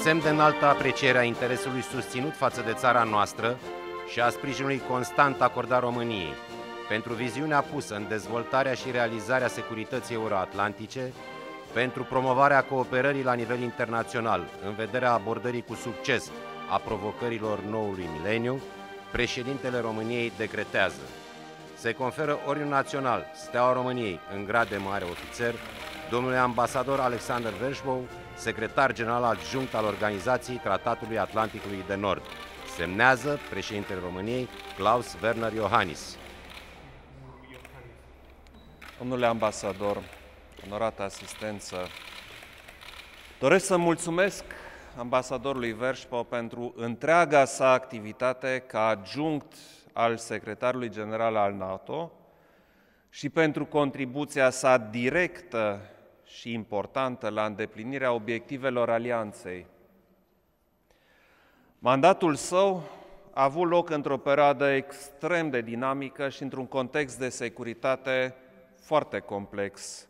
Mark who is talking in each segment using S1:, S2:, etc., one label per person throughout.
S1: semn de înaltă apreciere a interesului susținut față de țara noastră și a sprijinului constant acordat României, pentru viziunea pusă în dezvoltarea și realizarea securității euroatlantice, pentru promovarea cooperării la nivel internațional, în vederea abordării cu succes a provocărilor noului mileniu, președintele României decretează: se conferă Ordinul Național Steaua României în grad de mare ofițer domnului ambasador Alexander Vershbow, secretar general adjunct al Organizației Tratatului Atlanticului de Nord. Semnează președintele României Klaus Werner Iohannis.
S2: Domnule ambasador, onorată asistență, doresc să mulțumesc ambasadorului Vershbow pentru întreaga sa activitate ca adjunct al secretarului general al NATO și pentru contribuția sa directă și importantă la îndeplinirea obiectivelor alianței. Mandatul său a avut loc într-o perioadă extrem de dinamică și într-un context de securitate foarte complex,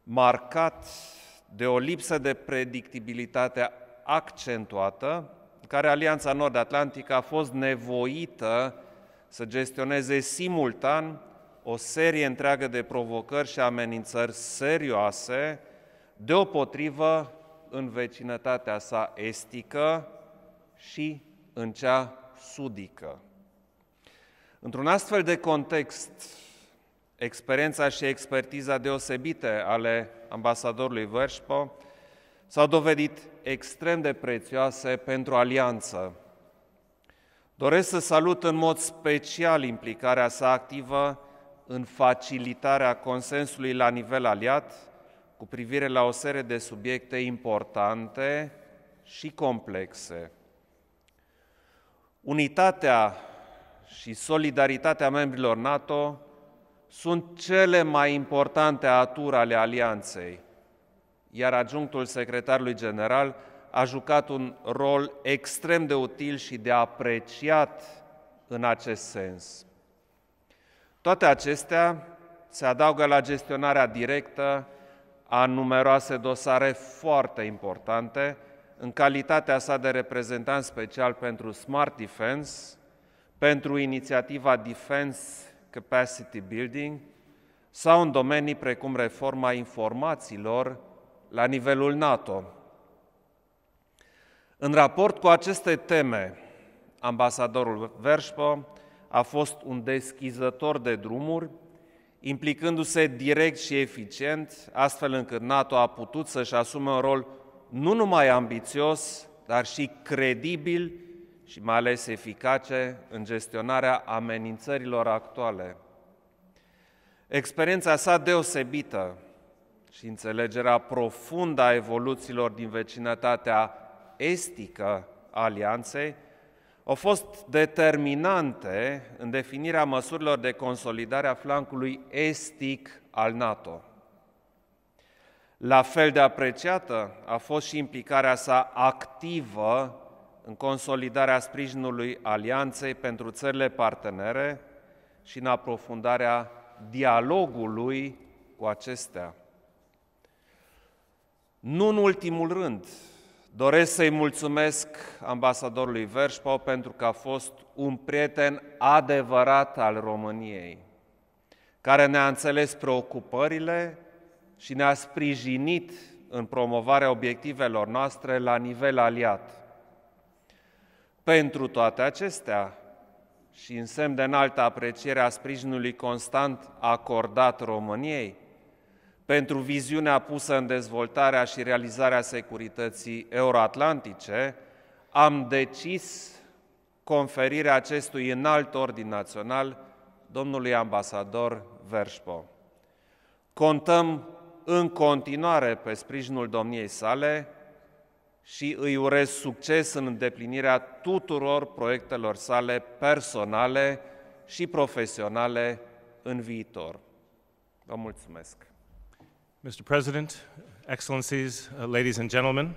S2: marcat de o lipsă de predictibilitate accentuată, în care Alianța Nord-Atlantică a fost nevoită să gestioneze simultan o serie întreagă de provocări și amenințări serioase, deopotrivă în vecinătatea sa estică și în cea sudică. Într-un astfel de context, experiența și expertiza deosebite ale ambasadorului Vershbow s-au dovedit extrem de prețioase pentru alianță. Doresc să salut în mod special implicarea sa activă în facilitarea consensului la nivel aliat cu privire la o serie de subiecte importante și complexe. Unitatea și solidaritatea membrilor NATO sunt cele mai importante aturi ale alianței, iar adjunctul secretarului general a jucat un rol extrem de util și de apreciat în acest sens. Toate acestea se adaugă la gestionarea directă a numeroase dosare foarte importante, în calitatea sa de reprezentant special pentru Smart Defense, pentru inițiativa Defense Capacity Building sau în domenii precum reforma informațiilor la nivelul NATO. În raport cu aceste teme, ambasadorul Vershbow a fost un deschizător de drumuri, implicându-se direct și eficient, astfel încât NATO a putut să-și asume un rol nu numai ambițios, dar și credibil și mai ales eficace în gestionarea amenințărilor actuale. Experiența sa deosebită și înțelegerea profundă a evoluțiilor din vecinătatea estică a alianței au fost determinante în definirea măsurilor de consolidare a flancului estic al NATO. La fel de apreciată a fost și implicarea sa activă în consolidarea sprijinului alianței pentru țările partenere și în aprofundarea dialogului cu acestea. Nu în ultimul rând, doresc să-i mulțumesc ambasadorului Vershbow pentru că a fost un prieten adevărat al României, care ne-a înțeles preocupările și ne-a sprijinit în promovarea obiectivelor noastre la nivel aliat. Pentru toate acestea și în semn de înaltă apreciere a sprijinului constant acordat României, pentru viziunea pusă în dezvoltarea și realizarea securității euroatlantice, am decis conferirea acestui înalt ordin național domnului ambasador Vershbow. Contăm în continuare pe sprijinul domniei sale și îi urez succes în îndeplinirea tuturor proiectelor sale personale și profesionale în viitor. Vă mulțumesc.
S3: Mr. President, Excellencies, ladies and gentlemen,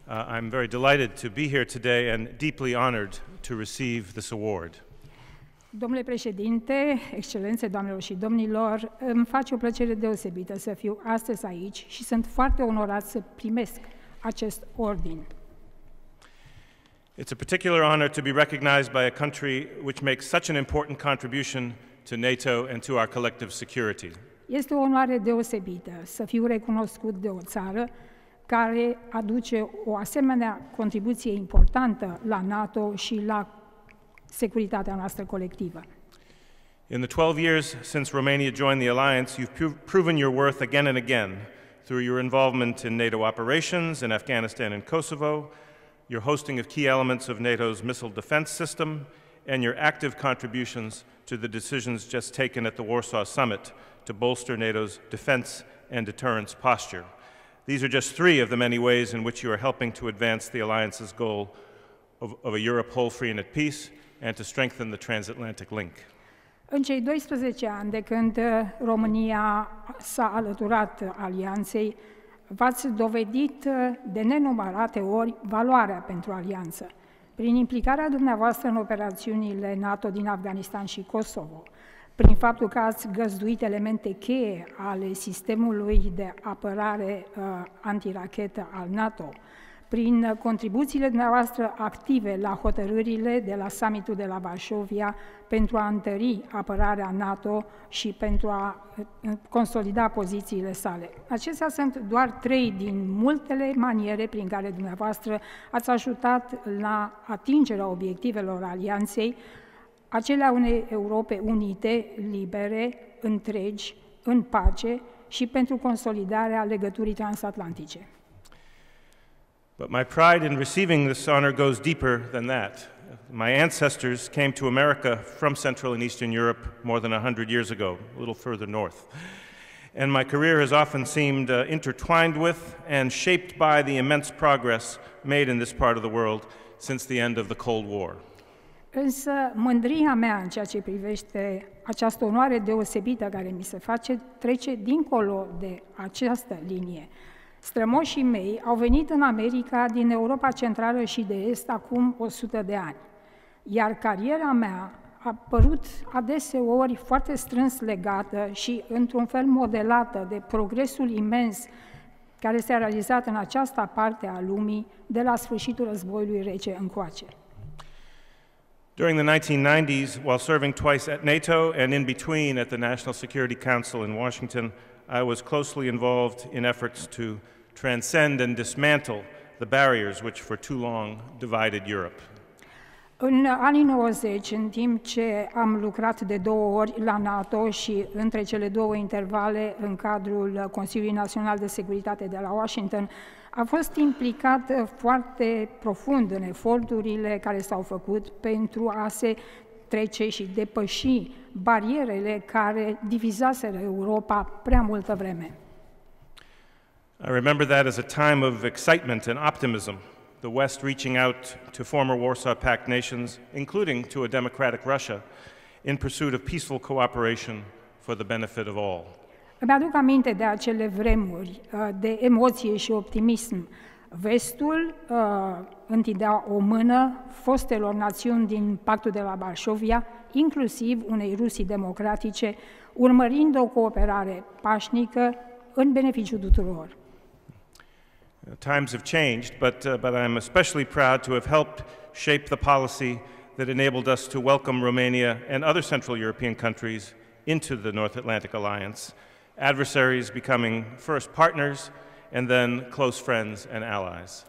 S3: I'm very delighted to be here today and deeply honored to receive this award.
S4: Domnule președinte, excelențe, doamnelor și domnilor, îmi face o plăcere deosebită să fiu astăzi aici și sunt foarte onorat să primesc acest ordin.
S3: It's a particular honor to be recognized by a country which makes such an important contribution to NATO and to our collective security.
S4: Este o onoare deosebită să fiu recunoscut de o țară care aduce o asemenea contribuție importantă la NATO și la securitatea noastră colectivă.
S3: In the 12 years since Romania joined the alliance, you've proven your worth again and again through your involvement in NATO operations in Afghanistan and Kosovo, your hosting of key elements of NATO's missile defense system, and your active contributions to the decisions just taken at the Warsaw Summit to bolster NATO's defense and deterrence posture. These are just three of the many ways in which you are helping to advance the alliance's goal of a Europe whole, free, and at peace, and to strengthen the transatlantic link.
S4: În cei 12 ani de când România s-a alăturat alianței, v-ați dovedit de nenumărate ori valoarea pentru alianță. Prin implicarea dumneavoastră în operațiunile NATO din Afganistan și Kosovo, prin faptul că ați găzduit elemente cheie ale sistemului de apărare antirachetă al NATO, prin contribuțiile dumneavoastră active la hotărârile de la summitul de la Varșovia pentru a întări apărarea NATO și pentru a consolida pozițiile sale. Acestea sunt doar 3 din multele maniere prin care dumneavoastră ați ajutat la atingerea obiectivelor alianței, acelea unei Europe unite, libere, întregi, în pace și pentru consolidarea legăturii transatlantice.
S3: But my pride in receiving this honor goes deeper than that. My ancestors came to America from Central and Eastern Europe more than 100 years ago, a little further north. And my career has often seemed intertwined with and shaped by the immense progress made in this part of the world since the end of the Cold War.
S4: Însă mândria mea în ceea ce privește această onoare deosebită care mi se face trece dincolo de această linie. Strămoșii mei au venit în America din Europa Centrală și de Est acum 100 de ani, iar cariera mea a părut adeseori foarte strâns legată și într-un fel modelată de progresul imens care s-a realizat în această parte a lumii de la sfârșitul războiului rece încoace.
S3: During the 1990s, while serving twice at NATO and in between at the National Security Council in Washington, I was closely involved in efforts to transcend and dismantle the barriers which for too long divided Europe.
S4: În anii 90, în timp ce am lucrat de 2 ori la NATO și între cele 2 intervale în cadrul Consiliului Național de Securitate de la Washington, a fost implicat foarte profund în eforturile care s-au făcut pentru a se trece și depăși barierele care divizaseră Europa prea multă vreme.
S3: I remember that as a time of excitement and optimism, the West reaching out to former Warsaw Pact nations, including to a democratic Russia, in pursuit of peaceful cooperation for the benefit of all.
S4: Îmi aduc aminte de acele vremuri de emoție și optimism. Vestul întindea o mână fostelor națiuni din Pactul de la Varșovia, inclusiv unei Rusii democratice, urmărind o cooperare pașnică în beneficiul tuturor.
S3: Times have changed, but I'm especially proud to have helped shape the policy that enabled us to welcome Romania and other Central European countries into the North Atlantic Alliance, adversaries becoming first partners and then close friends and allies.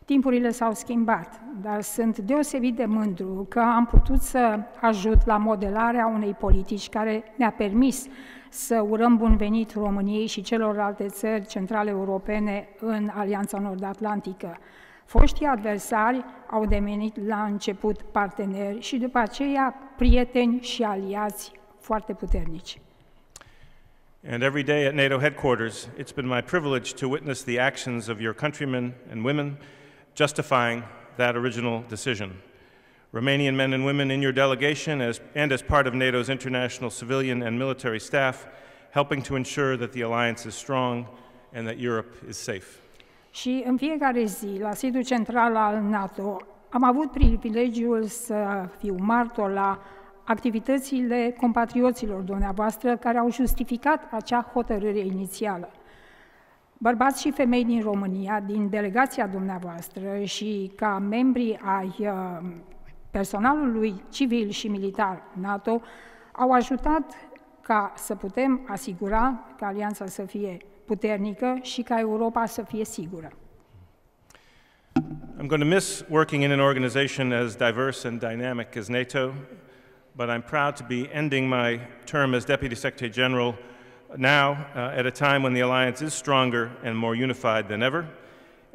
S4: Timpurile s-au schimbat, dar sunt deosebit de mândru că am putut să ajut la modelarea unei politici care ne-a permis să urăm bun venit României și celorlalte țări centrale europene în Alianța Nord-Atlantică. Foștii adversari au devenit la început parteneri și după aceea prieteni și aliați foarte puternici.
S3: And every day at NATO headquarters, it's been my privilege to witness the actions of your countrymen and women justifying that original decision. Romanian men and women in your delegation and as part of NATO's international civilian and military staff, helping to ensure that the alliance is strong and that Europe is safe.
S4: Și în fiecare zi, la sediul central al NATO, am avut privilegiul să fiu martor la activitățile compatrioților dumneavoastră care au justificat acea hotărâre inițială. Bărbați și femei din România, din delegația dumneavoastră și ca membri ai personalului civil și militar NATO, au ajutat ca să putem asigura ca alianța să fie puternică și ca Europa să fie sigură.
S3: I'm going to miss working in an organization as diverse and dynamic as NATO, but I'm proud to be ending my term as Deputy Secretary General now at a time when the alliance is stronger and more unified than ever,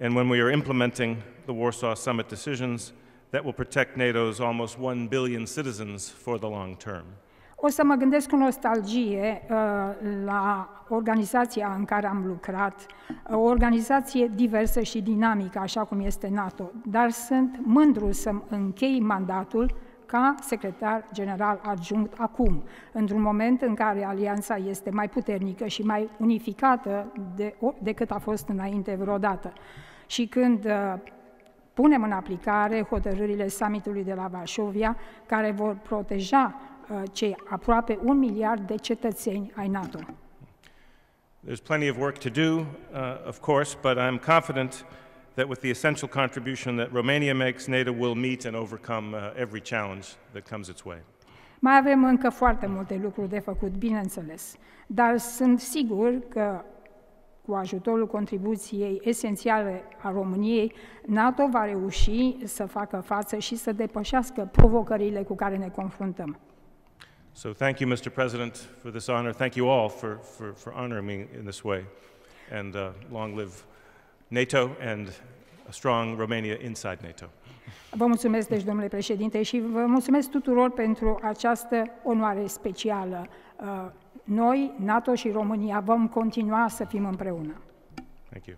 S3: and when we are implementing the Warsaw Summit decisions that will protect NATO's almost 1 billion citizens for the long term.
S4: O să mă gândesc cu nostalgie la organizația în care am lucrat, o organizație diversă și dinamică, așa cum este NATO, dar sunt mândru să-mi închei mandatul ca secretar general adjunct acum, într-un moment în care alianța este mai puternică și mai unificată decât a fost înainte vreodată. Și când punem în aplicare hotărârile summitului de la Varșovia, care vor proteja cei aproape 1 miliard de cetățeni ai NATO.
S3: There's plenty of work to do, of course, but I'm confident that with the essential contribution that Romania makes, NATO will meet and overcome every challenge that comes its way.
S4: Mai avem încă foarte multe lucruri de făcut, bineînțeles, dar sunt sigur că cu ajutorul contribuției esențiale a României, NATO va reuși să facă față și să depășească provocările cu care ne confruntăm.
S3: So thank you, Mr. President, for this honor. Thank you all for honoring me in this way. And long live NATO and a strong Romania inside NATO.
S4: Vă mulțumesc, deci, domnule președinte, și vă mulțumesc tuturor pentru această onoare specială. Noi, NATO și România, vom continua să fim împreună.
S3: Thank you.